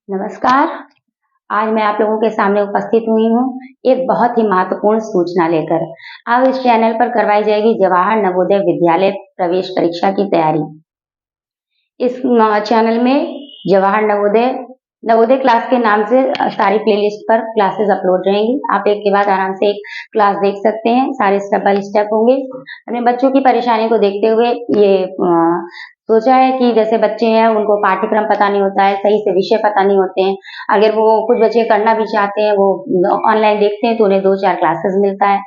नमस्कार। आज मैं आप लोगों के सामने उपस्थित हुई हूँ एक बहुत ही महत्वपूर्ण सूचना लेकर। अब इस चैनल पर करवाई जाएगी जवाहर नवोदय विद्यालय प्रवेश परीक्षा की तैयारी। इस चैनल में जवाहर नवोदय नवोदय क्लास के नाम से सारी प्लेलिस्ट पर क्लासेस अपलोड रहेंगी। आप एक के बाद आराम से एक क्लास देख सकते हैं। सारे स्टेप बाय स्टेप होंगे। अपने बच्चों की परेशानी को देखते हुए ये सोचा है कि जैसे बच्चे हैं उनको पाठ्यक्रम पता नहीं होता है, सही से विषय पता नहीं होते हैं। अगर वो कुछ बच्चे करना भी चाहते हैं, वो ऑनलाइन देखते हैं तो उन्हें 2-4 क्लासेस मिलता है।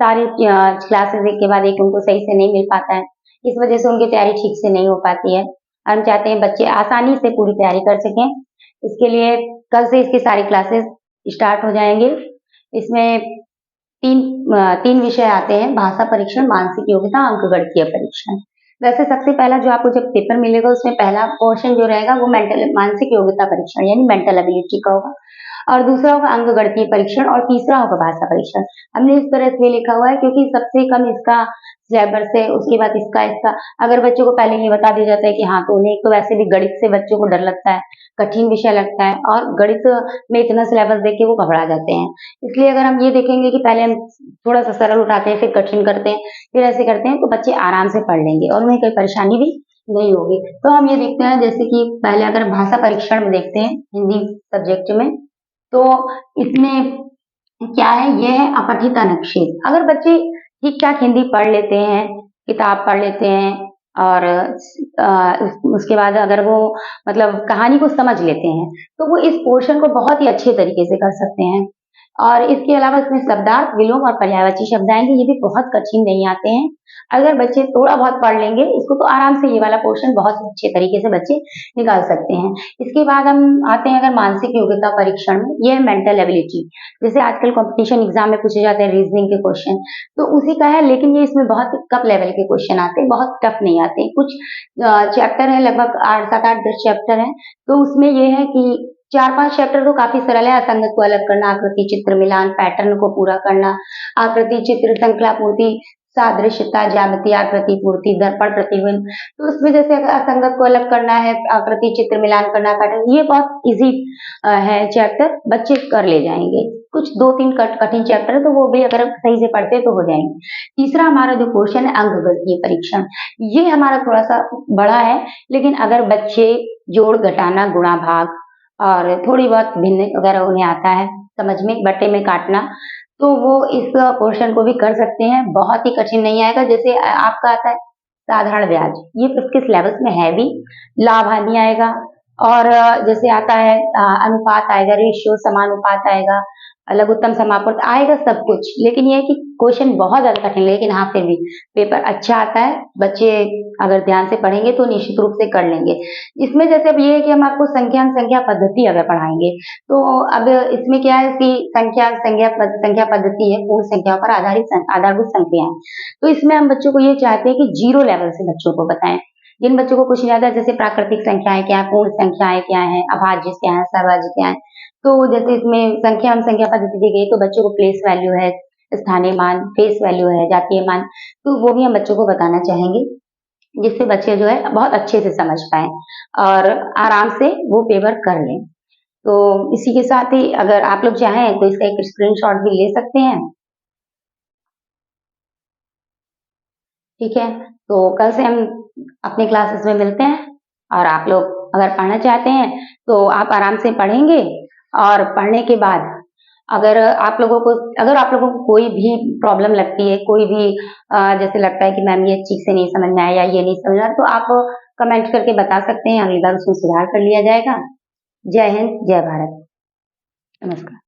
सारी क्लासेस एक के बाद एक उनको सही से नहीं मिल पाता है। इस वजह से उनकी तैयारी ठीक से नहीं हो पाती है। हम चाहते हैं बच्चे आसानी से पूरी तैयारी कर सकें। इसके लिए कल से इसकी सारी क्लासेस स्टार्ट हो जाएंगे। इसमें तीन विषय आते हैं: भाषा परीक्षण, मानसिक योग्यता, अंकगणितीय परीक्षण। वैसे सबसे पहला जो आपको जब पेपर मिलेगा उसमें पहला पोर्शन जो रहेगा वो मानसिक योग्यता परीक्षण यानी मेंटल एबिलिटी का होगा, और दूसरा होगा अंकगणितीय परीक्षण, और तीसरा होगा भाषा परीक्षण। हमने इस तरह से लिखा हुआ है क्योंकि सबसे कम इसका सिलेबस है, उसके बाद इसका अगर बच्चों को पहले ये बता दिया जाता है कि हाँ, तो उन्हें तो वैसे भी गणित से बच्चों को डर लगता है, कठिन विषय लगता है, और गणित में इतना सिलेबस देख के वो घबरा जाते हैं। इसलिए अगर हम ये देखेंगे कि पहले हम थोड़ा सा सरल उठाते हैं, फिर कठिन करते हैं, फिर ऐसे करते हैं, तो बच्चे आराम से पढ़ लेंगे और उन्हें कोई परेशानी भी नहीं होगी। तो हम ये देखते हैं, जैसे कि पहले अगर भाषा परीक्षण में देखते हैं हिंदी सब्जेक्ट में, तो इसमें क्या है, ये है अपठित अनुच्छेद। अगर बच्चे ठीक ठाक हिंदी पढ़ लेते हैं, किताब पढ़ लेते हैं, और उसके बाद अगर वो मतलब कहानी को समझ लेते हैं, तो वो इस पोर्शन को बहुत ही अच्छे तरीके से कर सकते हैं। और इसके अलावा इसमें शब्दार्थ, विलोम और पर्यायवाची शब्द आएंगे, ये भी बहुत कठिन नहीं आते हैं। अगर बच्चे थोड़ा बहुत पढ़ लेंगे इसको, तो आराम से ये वाला पोर्शन बहुत अच्छे तरीके से बच्चे निकाल सकते हैं। इसके बाद हम आते हैं अगर मानसिक योग्यता परीक्षण में, ये है मेंटल एबिलिटी। जैसे आजकल कंपटीशन एग्जाम में पूछे जाते हैं रीजनिंग के क्वेश्चन, तो उसी का है, लेकिन ये इसमें बहुत कम लेवल के क्वेश्चन आते हैं, बहुत टफ नहीं आते हैं। कुछ चैप्टर है, लगभग 7-8-10 चैप्टर है, तो उसमें ये है कि 4-5 चैप्टर तो काफी सरल है। असंगत को अलग करना, आकृति चित्र मिलान, पैटर्न को पूरा करना, आकृति चित्र श्रृंखला पूर्ति, सादृश्यता, ज्यामिति, आकृति पूर्ति, दर्पण प्रतिबिंब। तो उसमें जैसे अगर असंगत को अलग करना है, आकृति चित्र मिलान करना, पैटर्न, ये बहुत इजी है चैप्टर, बच्चे कर ले जाएंगे। कुछ 2-3 कठिन चैप्टर है, तो वो भी अगर सही से पढ़ते तो हो जाएंगे। तीसरा हमारा जो पोर्शन है अंकगणितीय परीक्षण, ये हमारा थोड़ा सा बड़ा है, लेकिन अगर बच्चे जोड़, घटाना, गुणा, भाग और थोड़ी बहुत भिन्न वगैरह उन्हें आता है समझ में, बट्टे में काटना, तो वो इस पोर्शन को भी कर सकते हैं। बहुत ही कठिन नहीं आएगा। जैसे आपका आता है साधारण ब्याज, ये इसके सिलेबस में है भी। लाभ हानि आएगा, और जैसे आता है अनुपात आएगा, रेशियो, समानुपात आएगा, लघुत्तम समापवर्त आएगा, सब कुछ। लेकिन ये है कि क्वेश्चन बहुत ज्यादा कठिन, लेकिन हाँ फिर भी पेपर अच्छा आता है। बच्चे अगर ध्यान से पढ़ेंगे तो निश्चित रूप से कर लेंगे। इसमें जैसे अब ये है कि हम आपको संख्या पद्धति अगर पढ़ाएंगे, तो अब इसमें क्या है कि संख्या पद्धति है, पूर्ण संख्याओं पर आधारभूत संख्याएं। तो इसमें हम बच्चों को ये चाहते हैं कि 0 लेवल से बच्चों को बताएं। जिन बच्चों को कुछ नहीं आता, जैसे प्राकृतिक संख्याएं क्या है, पूर्ण संख्याएं क्या है, अभाज्य क्या है, सहभाज्य क्या है, तो जैसे इसमें संख्या पद्धति दी गई, तो बच्चों को प्लेस वैल्यू है, स्थानीय मान, फेस वैल्यू है, जातीय मान, तो वो भी हम बच्चों को बताना चाहेंगे, जिससे बच्चे जो है बहुत अच्छे से समझ पाए और आराम से वो पेपर कर लें। तो इसी के साथ ही अगर आप लोग चाहें तो इसका एक स्क्रीनशॉट भी ले सकते हैं। ठीक है, तो कल से हम अपने क्लासेस में मिलते हैं, और आप लोग अगर पढ़ना चाहते हैं तो आप आराम से पढ़ेंगे, और पढ़ने के बाद अगर आप लोगों को कोई भी प्रॉब्लम लगती है, कोई भी जैसे लगता है कि मैम ये ठीक से नहीं समझ में आया या ये नहीं समझ आया, तो आप कमेंट करके बता सकते हैं, अगली बार उसमें सुधार कर लिया जाएगा। जय हिंद, जय भारत, नमस्कार।